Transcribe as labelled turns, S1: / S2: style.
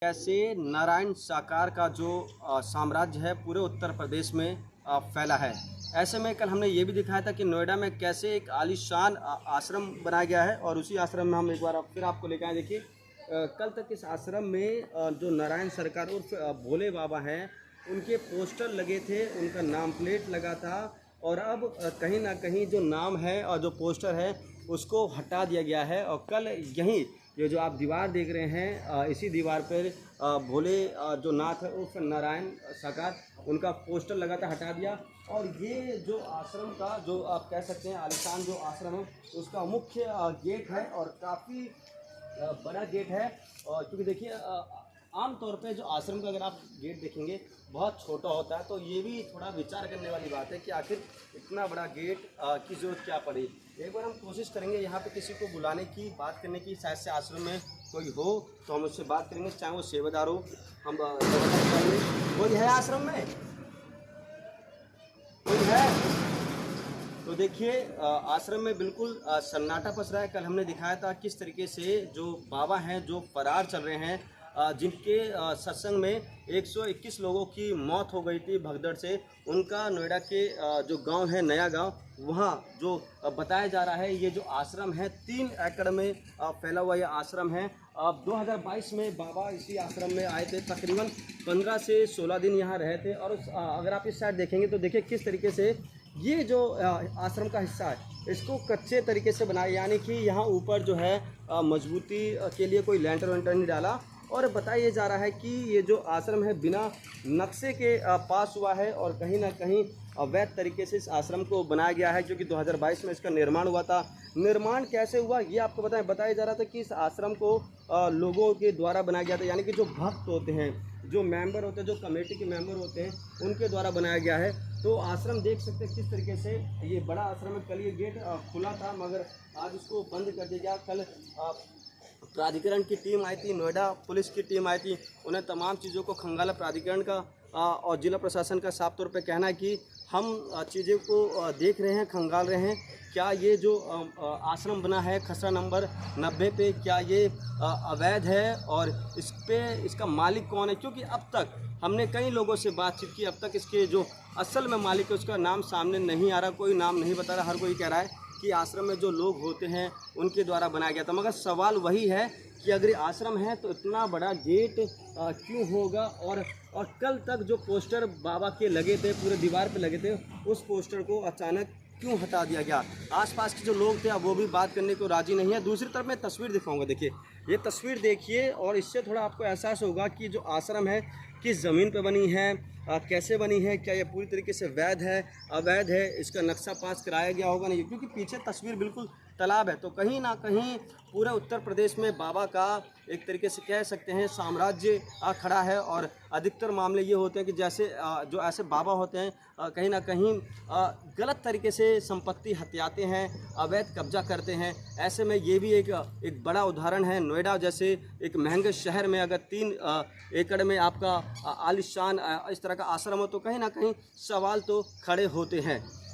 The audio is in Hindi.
S1: कैसे नारायण साकार का जो साम्राज्य है पूरे उत्तर प्रदेश में फैला है। ऐसे में कल हमने ये भी दिखाया था कि नोएडा में कैसे एक आलीशान आश्रम बनाया गया है और उसी आश्रम में हम एक बार फिर आपको लेकर आए। देखिए कल तक इस आश्रम में जो नारायण सरकार उर्फ भोले बाबा हैं उनके पोस्टर लगे थे, उनका नाम प्लेट लगा था और अब कहीं ना कहीं जो नाम है और जो पोस्टर है उसको हटा दिया गया है। और कल यहीं ये जो आप दीवार देख रहे हैं इसी दीवार पर भोले जो नाथ है उर्फ नारायण साकार उनका पोस्टर लगा था, हटा दिया। और ये जो आश्रम का जो आप कह सकते हैं आलीशान जो आश्रम है उसका मुख्य गेट है और काफ़ी बड़ा गेट है। और क्योंकि देखिए आम तौर पे जो आश्रम का अगर आप गेट देखेंगे बहुत छोटा होता है, तो ये भी थोड़ा विचार करने वाली बात है कि आखिर इतना बड़ा गेट की जरूरत क्या पड़ी। एक बार हम कोशिश करेंगे यहाँ पे किसी को बुलाने की, बात करने की, शायद से आश्रम में कोई हो तो हम उससे बात करेंगे, चाहे वो सेवादार हो। हम कोई है आश्रम में, कोई है? तो देखिए आश्रम में बिल्कुल सन्नाटा पस रहा है। कल हमने दिखाया था किस तरीके से जो बाबा हैं जो फरार चल रहे हैं, जिनके सत्संग में 121 लोगों की मौत हो गई थी भगदड़ से, उनका नोएडा के जो गांव है नया गांव, वहां जो बताया जा रहा है ये जो आश्रम है 3 एकड़ में फैला हुआ यह आश्रम है। अब 2022 में बाबा इसी आश्रम में आए थे, तकरीबन 15 से 16 दिन यहाँ रहे थे। और अगर आप इस साइड देखेंगे तो देखिए किस तरीके से ये जो आश्रम का हिस्सा है इसको कच्चे तरीके से बनाया, यानी कि यहाँ ऊपर जो है मजबूती के लिए कोई लेंटर वेंटर नहीं डाला। और बताया जा रहा है कि ये जो आश्रम है बिना नक्शे के पास हुआ है और कहीं ना कहीं अवैध तरीके से इस आश्रम को बनाया गया है, क्योंकि 2022 में इसका निर्माण हुआ था। निर्माण कैसे हुआ ये आपको बताया जा रहा था कि इस आश्रम को लोगों के द्वारा बनाया गया था, यानी कि जो भक्त होते हैं, जो मेंबर होते हैं, जो कमेटी के मेंबर होते हैं, उनके द्वारा बनाया गया है। तो आश्रम देख सकते हैं किस तरीके से ये बड़ा आश्रम है। कल ये गेट खुला था मगर आज इसको बंद कर दिया गया। कल प्राधिकरण की टीम आई थी, नोएडा पुलिस की टीम आई थी, उन्हें तमाम चीज़ों को खंगाला। प्राधिकरण का और जिला प्रशासन का साफ तौर पे कहना है कि हम चीज़ों को देख रहे हैं, खंगाल रहे हैं, क्या ये जो आश्रम बना है खसरा नंबर 90 पे क्या ये अवैध है और इस पे इसका मालिक कौन है। क्योंकि अब तक हमने कई लोगों से बातचीत की, अब तक इसके जो असल में मालिक है उसका नाम सामने नहीं आ रहा, कोई नाम नहीं बता रहा। हर कोई कह रहा है कि आश्रम में जो लोग होते हैं उनके द्वारा बनाया गया था। मगर सवाल वही है कि अगर आश्रम है तो इतना बड़ा गेट क्यों होगा। और कल तक जो पोस्टर बाबा के लगे थे, पूरे दीवार पे लगे थे, उस पोस्टर को अचानक क्यों हटा दिया गया। आसपास के जो लोग थे अब वो भी बात करने को राजी नहीं है। दूसरी तरफ मैं तस्वीर दिखाऊंगा, देखिए ये तस्वीर देखिए और इससे थोड़ा आपको एहसास होगा कि जो आश्रम है किस ज़मीन पे बनी है, कैसे बनी है, क्या ये पूरी तरीके से वैध है, अवैध है, इसका नक्शा पास कराया गया होगा नहीं। क्योंकि पीछे तस्वीर बिल्कुल तालाब है, तो कहीं ना कहीं पूरे उत्तर प्रदेश में बाबा का एक तरीके से कह सकते हैं साम्राज्य खड़ा है। और अधिकतर मामले ये होते हैं कि जैसे जो ऐसे बाबा होते हैं कहीं ना कहीं गलत तरीके से संपत्ति हथियाते हैं, अवैध कब्जा करते हैं। ऐसे में ये भी एक बड़ा उदाहरण है। नोएडा जैसे एक महंगे शहर में अगर 3 एकड़ में आपका आलीशान इस तरह का आश्रम हो तो कहीं ना कहीं सवाल तो खड़े होते हैं।